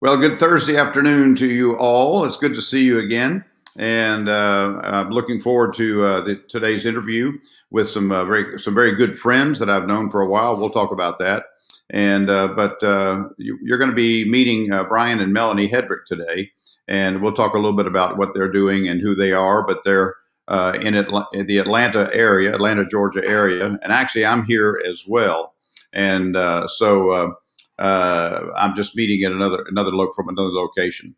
Well, good Thursday afternoon to you all. It's good to see you again. And I'm looking forward to today's interview with some very good friends that I've known for a while. We'll talk about that. And you're going to be meeting Brian and Mellonee Hedrick today, and we'll talk a little bit about what they're doing and who they are. But they're in the Atlanta, Georgia area, and actually I'm here as well. And I'm just meeting at another look from another location.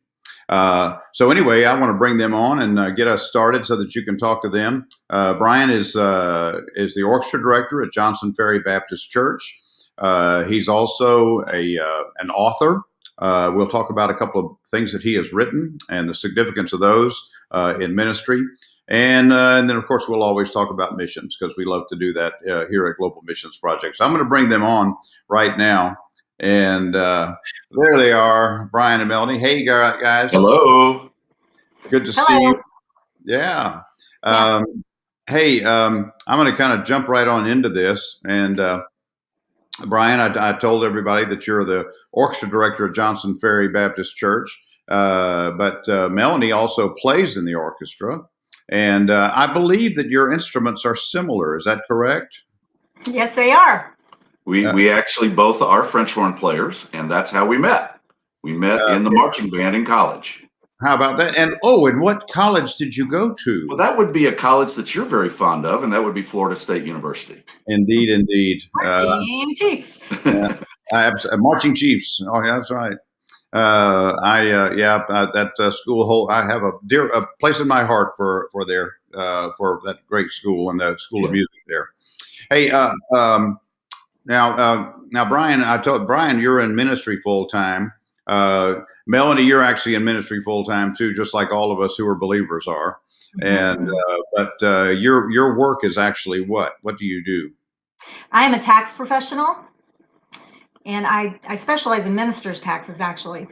So anyway, I want to bring them on and get us started so that you can talk to them. Brian is the orchestra director at Ferry Baptist Church. He's also an author. We'll talk about a couple of things that he has written and the significance of those in ministry. And then, of course, we'll always talk about missions because we love to do that here at Global Missions Project. So I'm going to bring them on right now. And there they are, Brian and Mellonee. Hey, guys. Hello. Good to see you. Yeah. Hey, I'm going to kind of jump right on into this. And Brian, I told everybody that you're the orchestra director at Ferry Baptist Church, but Mellonee also plays in the orchestra. And I believe that your instruments are similar. Is that correct? Yes, they are. We actually both are French horn players, and that's how we met. We met in the marching band in college. How about that? And what college did you go to? Well, that would be a college that you're very fond of, and that would be Florida State University. Indeed. Marching Chiefs. Marching Chiefs. Oh, yeah, that's right. That school. I have a place in my heart for that great school and the School of Music there. Hey, Now, Brian, I told Brian you're in ministry full time. Mellonee, you're actually in ministry full time too, just like all of us who are believers are. And but your work is actually what? What do you do? I am a tax professional, and I specialize in ministers' taxes. Actually.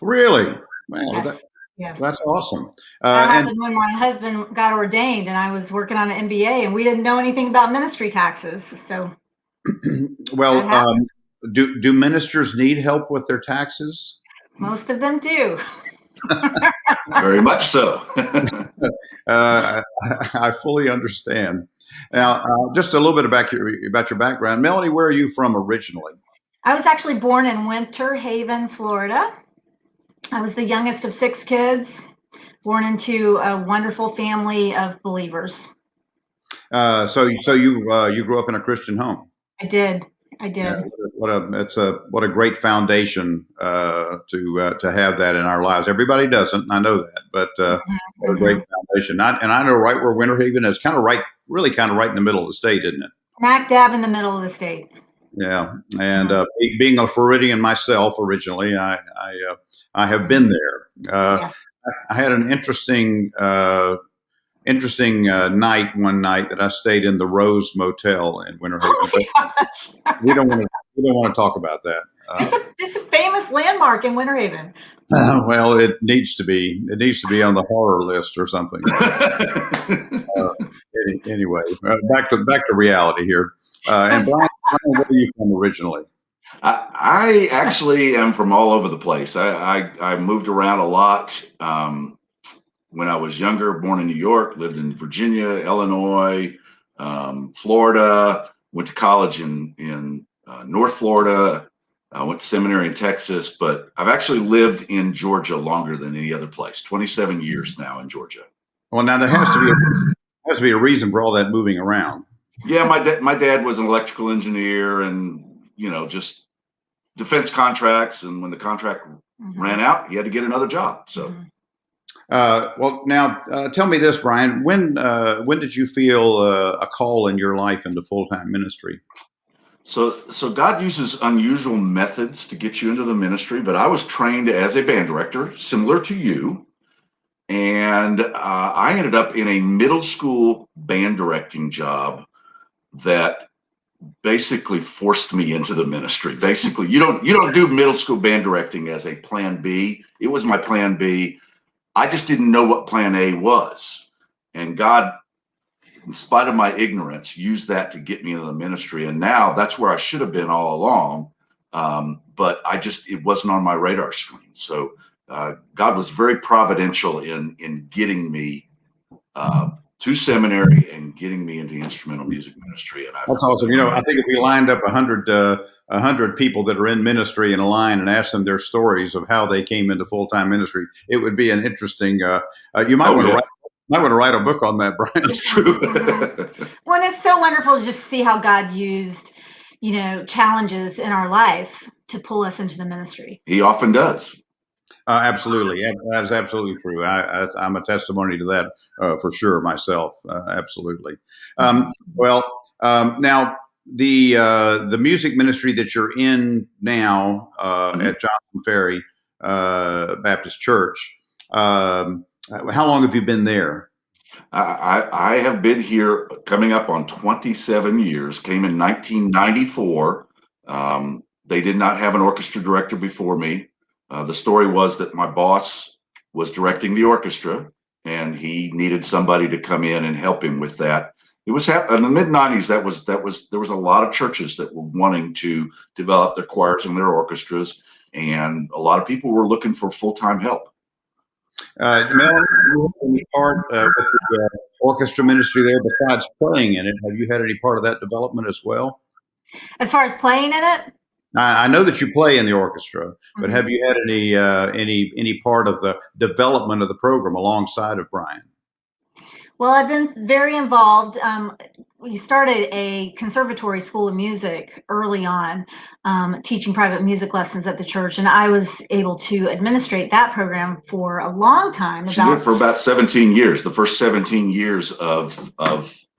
Really? Man, yes. That's awesome. That happened when my husband got ordained, and I was working on an MBA, and we didn't know anything about ministry taxes, so. Well, do ministers need help with their taxes? Most of them do. Very much so. I fully understand. Now, just a little bit about your background. Mellonee, where are you from originally? I was actually born in Winter Haven, Florida. I was the youngest of 6 kids, born into a wonderful family of believers. So you grew up in a Christian home? I did. Yeah, what a great foundation to have that in our lives. Everybody doesn't, I know that, but what a great foundation. I know right where Winter Haven is, really kind of right in the middle of the state, isn't it? Smack dab in the middle of the state. Yeah, and being a Floridian myself originally, I have been there. I had an interesting one night that I stayed in the Rose Motel in Winter Haven. We don't want to talk about that. It's a famous landmark in Winter Haven. Well, it needs to be. It needs to be on the horror list or something. Anyway, back to reality here. And Brian, where are you from originally? I actually am from all over the place. I moved around a lot. When I was younger, born in New York, lived in Virginia, Illinois, Florida, went to college in North Florida. I went to seminary in Texas, but I've actually lived in Georgia longer than any other place, 27 years now in Georgia. Well, now there has to be a reason for all that moving around. Yeah, my dad was an electrical engineer and, just defense contracts. And when the contract ran out, he had to get another job. So. Well, now tell me this, Brian. When did you feel a call in your life into full-time ministry? So God uses unusual methods to get you into the ministry, but I was trained as a band director, similar to you, and I ended up in a middle school band directing job that basically forced me into the ministry. Basically, you don't do middle school band directing as a plan B. It was my plan B. I just didn't know what plan A was. And God, in spite of my ignorance, used that to get me into the ministry. And now that's where I should have been all along. but it wasn't on my radar screen. So God was very providential in getting me to seminary and getting me into instrumental music ministry. And That's awesome. I think if we lined up 100 people that are in ministry in a line and asked them their stories of how they came into full-time ministry, it would be an interesting. You might want to write a book on that, Brian. That's true. Well, it's so wonderful to just see how God used, challenges in our life to pull us into the ministry. He often does. Absolutely. That is absolutely true. I'm a testimony to that for sure myself. Absolutely. Now the music ministry that you're in now at Johnson Ferry Baptist Church, how long have you been there? I have been here coming up on 27 years, came in 1994. They did not have an orchestra director before me. The story was that my boss was directing the orchestra and he needed somebody to come in and help him with that. It was in the mid 90s. There was a lot of churches that were wanting to develop their choirs and their orchestras, and a lot of people were looking for full-time help. Mellonee, do you have any part with the orchestra ministry there besides playing in it? Have you had any part of that development as well? As far as playing in it? I know that you play in the orchestra, but have you had any part of the development of the program alongside of Brian? Well, I've been very involved. We started a conservatory school of music early on, teaching private music lessons at the church, and I was able to administrate that program for a long time. She did for about 17 years, the first 17 years of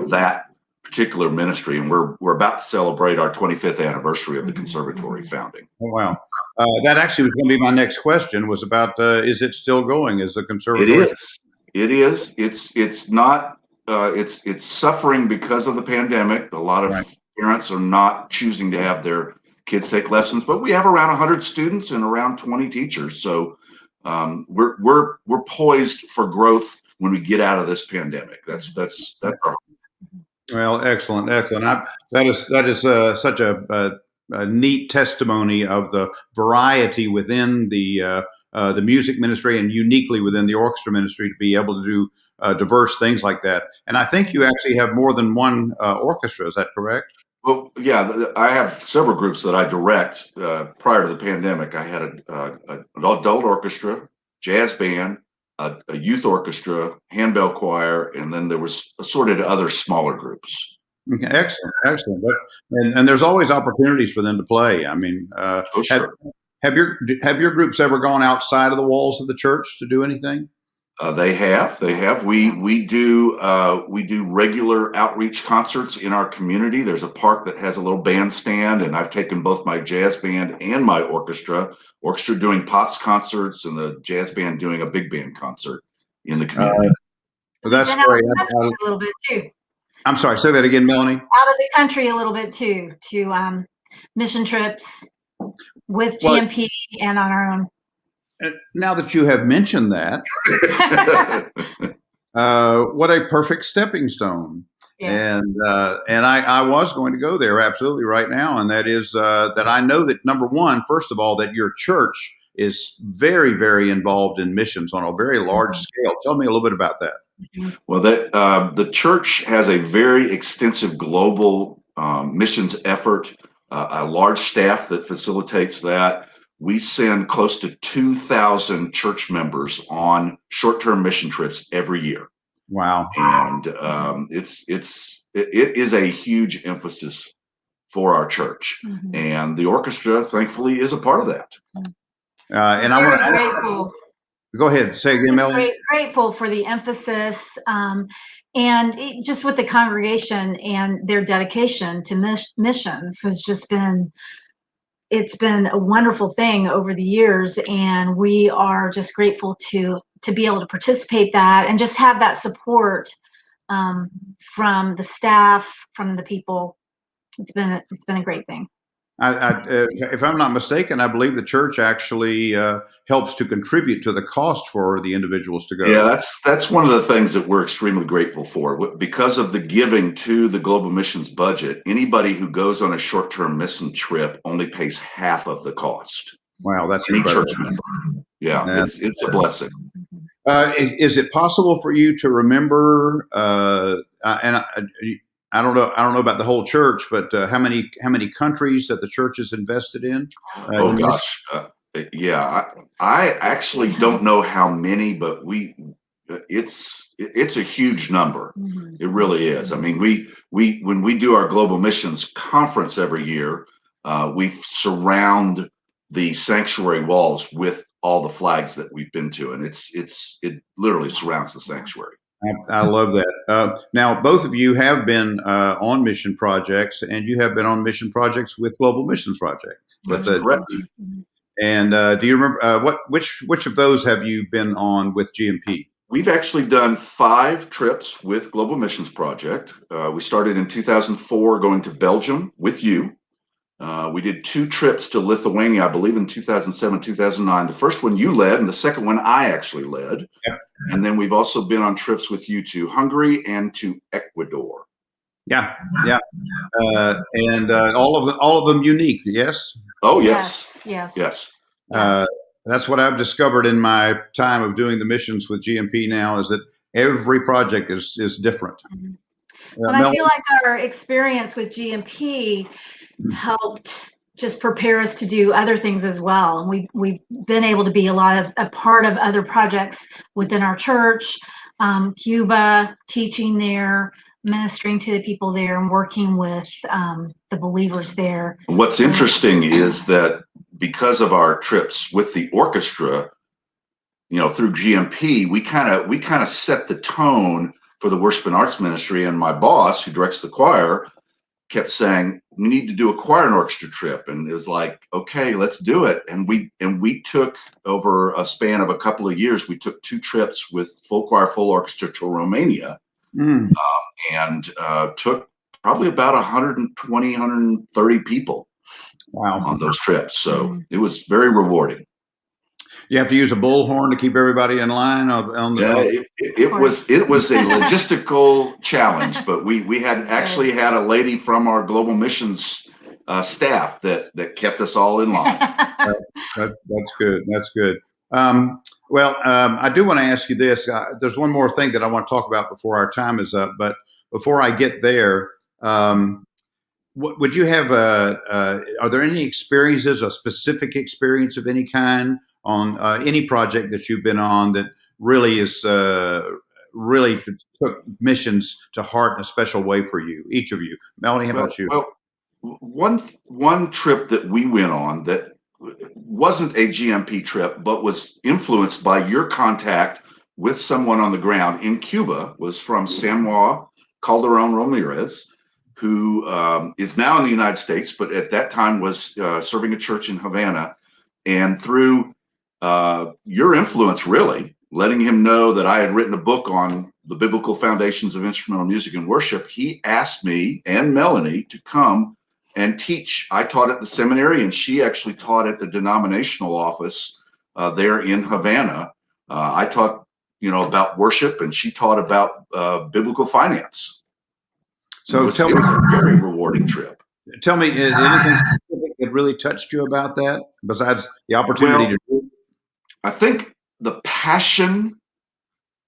that particular ministry, and we're about to celebrate our 25th anniversary of the conservatory founding. Oh, wow. That actually was going to be my next question, was about is it still going as a conservatory? It is. It's not. It's suffering because of the pandemic. A lot of parents are not choosing to have their kids take lessons, but we have around 100 students and around 20 teachers. So we're poised for growth when we get out of this pandemic. That's our. Well, excellent. That is such a neat testimony of the variety within the music ministry and uniquely within the orchestra ministry to be able to do diverse things like that. And I think you actually have more than one orchestra. Is that correct? Well, yeah, I have several groups that I direct. Prior to the pandemic, I had an adult orchestra, jazz band, a youth orchestra, handbell choir, and then there was assorted other smaller groups. Okay, excellent. And there's always opportunities for them to play. I mean, Sure. Have your groups ever gone outside of the walls of the church to do anything? They have. We do regular outreach concerts in our community. There's a park that has a little bandstand, and I've taken both my jazz band and my orchestra doing pops concerts, and the jazz band doing a big band concert in the community. That's great. A little bit too. I'm sorry. Say that again, Mellonee. Out of the country a little bit too, to mission trips with GMP and on our own. Now that you have mentioned that, what a perfect stepping stone. Yeah. And I was going to go there absolutely right now. And that is that I know that, number one, first of all, that your church is very, very involved in missions on a very large scale. Tell me a little bit about that. Well, the church has a very extensive global missions effort, a large staff that facilitates that. We send close to 2,000 church members on short-term mission trips every year. Wow! And it is a huge emphasis for our church, and the orchestra, thankfully, is a part of that. And I want to grateful. Go ahead, say again, Mellonee. Grateful for the emphasis, and just with the congregation and their dedication to missions has just been. It's been a wonderful thing over the years, and we are just grateful to be able to participate that and just have that support from the staff, from the people. It's been a great thing. If I'm not mistaken, I believe the church actually helps to contribute to the cost for the individuals to Yeah, go. that's one of the things that we're extremely grateful for. Because of the giving to the global missions budget, anybody who goes on a short-term mission trip only pays half of the cost. Wow, that's Any church incredible. member. Yeah, Yeah. it's a blessing. Is it possible for you to remember? And I don't know. I don't know about the whole church, but how many countries that the church is invested in? Oh gosh, yeah. I actually don't know how many, but it's a huge number. It really is. I mean, we when we do our global missions conference every year, we surround the sanctuary walls with all the flags that we've been to, and it literally surrounds the sanctuary. I love that. Now, both of you have been on mission projects, and you have been on mission projects with Global Missions Project. That's correct. And do you remember which of those have you been on with GMP? We've actually done 5 trips with Global Missions Project. We started in 2004 going to Belgium with you. We did 2 trips to Lithuania, I believe in 2007, 2009. The first one you led, and the second one I actually led. Yep. And then we've also been on trips with you to Hungary and to Ecuador. Yeah, yeah, and all of them unique. Yes. Oh yes, yes. yes. That's what I've discovered in my time of doing the missions with GMP now is that every project is different. But I feel like our experience with GMP helped just prepare us to do other things as well. And we've been able to be a part of other projects within our church, Cuba, teaching there, ministering to the people there, and working with the believers there. What's interesting is that because of our trips with the orchestra, through GMP, we kind of set the tone for the worship and arts ministry. And my boss, who directs the choir, kept saying, we need to do a choir and orchestra trip. And it was like, okay, let's do it. And we took, over a span of a couple of years, we took 2 trips with full choir, full orchestra to Romania, and took probably about 120, 130 people on those trips. So it was very rewarding. You have to use a bullhorn to keep everybody in line it was a logistical challenge, but we had actually had a lady from our global missions staff that kept us all in line. That's good. That's good. I do want to ask you this. There's one more thing that I want to talk about before our time is up. But before I get there, would you have are there any experiences, a specific experience of any kind on any project that you've been on that really is really took missions to heart in a special way for you, each of you? Mellonee, how about you? Well, one trip that we went on that wasn't a GMP trip, but was influenced by your contact with someone on the ground in Cuba, was from Samuel Calderon Ramirez, who is now in the United States, but at that time was serving a church in Havana. And through your influence, really, letting him know that I had written a book on the biblical foundations of instrumental music and worship, he asked me and Mellonee to come and teach. I taught at the seminary, and she actually taught at the denominational office there in Havana. I taught, about worship, and she taught about biblical finance. So it was a very rewarding trip. Tell me, is anything that really touched you about that besides the opportunity to do it? I think the passion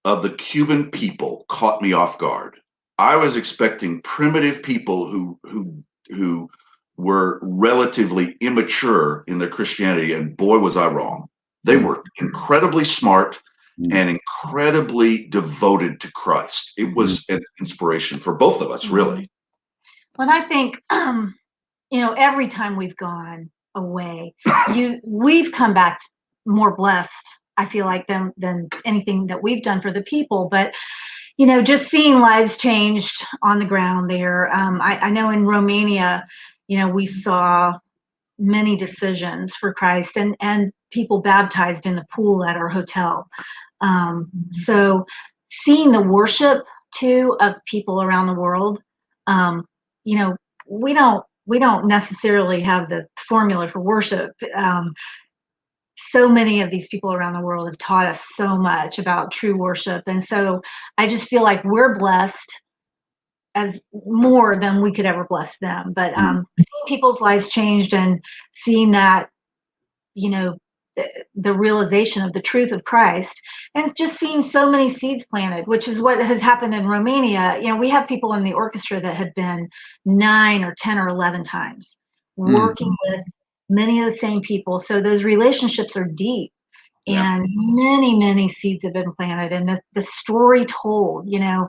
of the Cuban people caught me off guard. I was expecting primitive people who were relatively immature in their Christianity, and boy, was I wrong. They were incredibly smart and incredibly devoted to Christ. It was an inspiration for both of us, really. Well, I think, every time we've gone away, we've come back more blessed, I feel like, than anything that we've done for the people. But just seeing lives changed on the ground there. I know in Romania, we saw many decisions for Christ, and people baptized in the pool at our hotel. So seeing the worship too of people around the world, we don't we don't necessarily have the formula for worship. So many of these people around the world have taught us so much about true worship. And so I just feel like we're blessed as more than we could ever bless them. But seeing people's lives changed and seeing that, you know, the realization of the truth of Christ, and just seeing so many seeds planted, which is what has happened in Romania. You know, we have people in the orchestra that have been 9 or 10 or 11 times working with many of the same people. So those relationships are deep, and many seeds have been planted, and the story told, you know.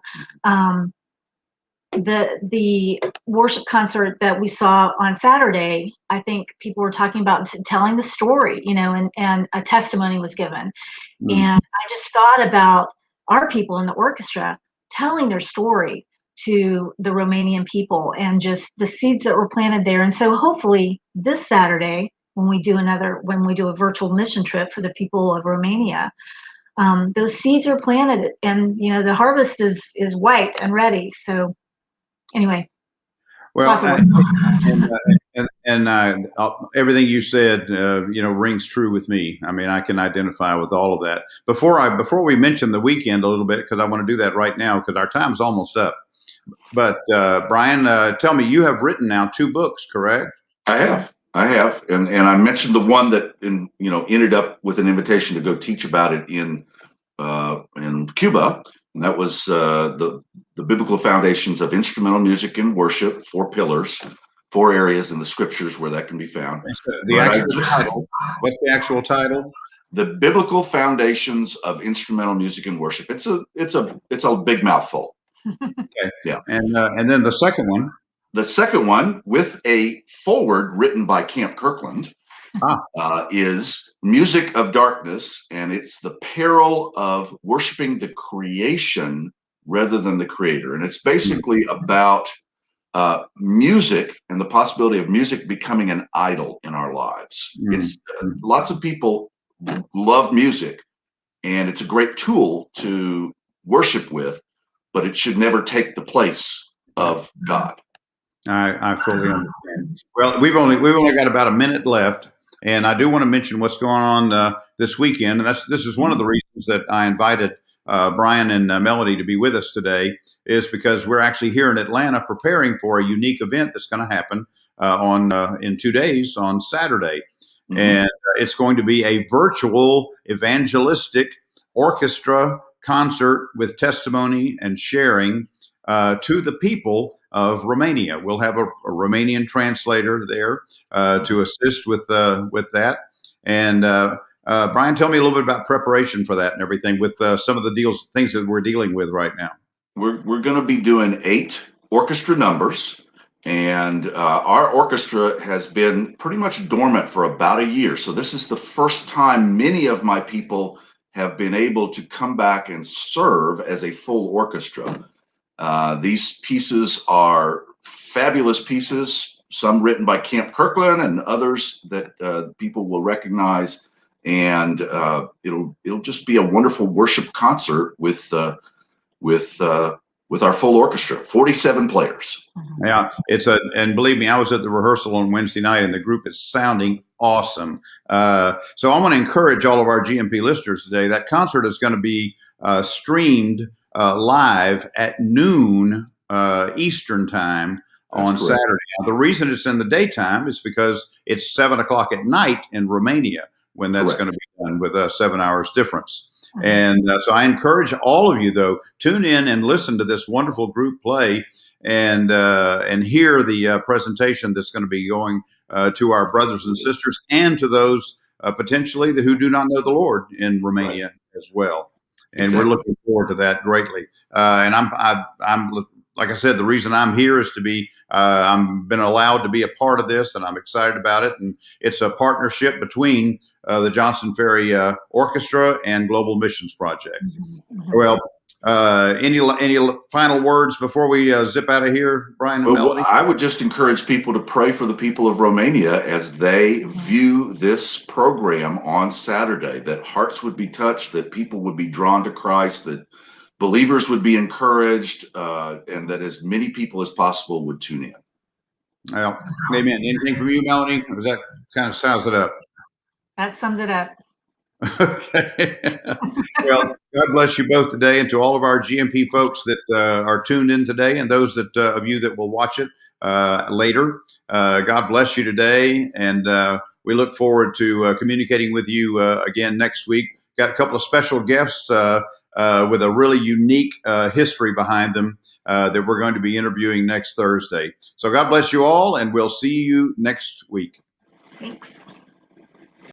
The worship concert that we saw on Saturday, I think people were talking about telling the story, you know, and a testimony was given. And I just thought about our people in the orchestra telling their story to the Romanian people, and just the seeds that were planted there. And so hopefully this Saturday, when we do a virtual mission trip for the people of Romania, those seeds are planted, and, you know, the harvest is white and ready. So anyway, well, everything you said, you know, rings true with me. I mean, I can identify with all of that. Before we mention the weekend a little bit, because I want to do that right now, because our time's almost up. But Brian, tell me, you have written now 2 books, correct? I have, and I mentioned the one that ended up with an invitation to go teach about it in Cuba, and that was the biblical foundations of instrumental music and worship, 4 pillars, 4 areas in the scriptures where that can be found. What's the actual title? The biblical foundations of instrumental music and worship. It's a big mouthful. Okay. Yeah. And then the second one. The second one, with a foreword written by Camp Kirkland, is Music of Darkness, and it's the peril of worshiping the creation rather than the creator. And it's basically about music and the possibility of music becoming an idol in our lives. It's lots of people love music, and it's a great tool to worship with, but it should never take the place of God. I fully understand. Well, we've only got about a minute left, and I do want to mention what's going on this weekend. And this is one of the reasons that I invited Brian and Mellonee to be with us today, is because we're actually here in Atlanta preparing for a unique event that's going to happen in 2 days on Saturday. And it's going to be a virtual evangelistic orchestra concert with testimony and sharing to the people of Romania. We'll have a Romanian translator there to assist with that. And Brian, tell me a little bit about preparation for that and everything, with some of the things that we're dealing with right now. We're going to be doing 8 orchestra numbers, and our orchestra has been pretty much dormant for about a year. So this is the first time many of my people have been able to come back and serve as a full orchestra. These pieces are fabulous pieces, some written by Camp Kirkland and others that people will recognize. And it'll just be a wonderful worship concert with our full orchestra, 47 players. Yeah, and believe me, I was at the rehearsal on Wednesday night, and the group is sounding awesome. So I want to encourage all of our GMP listeners today. That concert is going to be streamed live at noon Eastern time on Saturday. Now, the reason it's in the daytime is because it's 7 o'clock at night in Romania when that's going to be done, with a 7 hours difference. And so I encourage all of you, though, tune in and listen to this wonderful group play, and hear the presentation that's going to be going to our brothers and sisters, and to those potentially who do not know the Lord in Romania as well. And we're looking forward to that greatly. And I'm like I said, the reason I'm here is to be, I've been allowed to be a part of this, and I'm excited about it. And it's a partnership between the Johnson Ferry Orchestra and Global Missions Project. Well, any final words before we zip out of here, Brian and Mellonee? I would just encourage people to pray for the people of Romania as they view this program on Saturday, that hearts would be touched, that people would be drawn to Christ, that believers would be encouraged, and that as many people as possible would tune in. Well, amen. Anything from you, Mellonee? Or does that kind of sounds it up? That sums it up. Okay. Well, God bless you both today, and to all of our GMP folks that are tuned in today, and those that of you that will watch it later. God bless you today, and we look forward to communicating with you again next week. Got a couple of special guests with a really unique history behind them that we're going to be interviewing next Thursday. So God bless you all, and we'll see you next week. Thanks.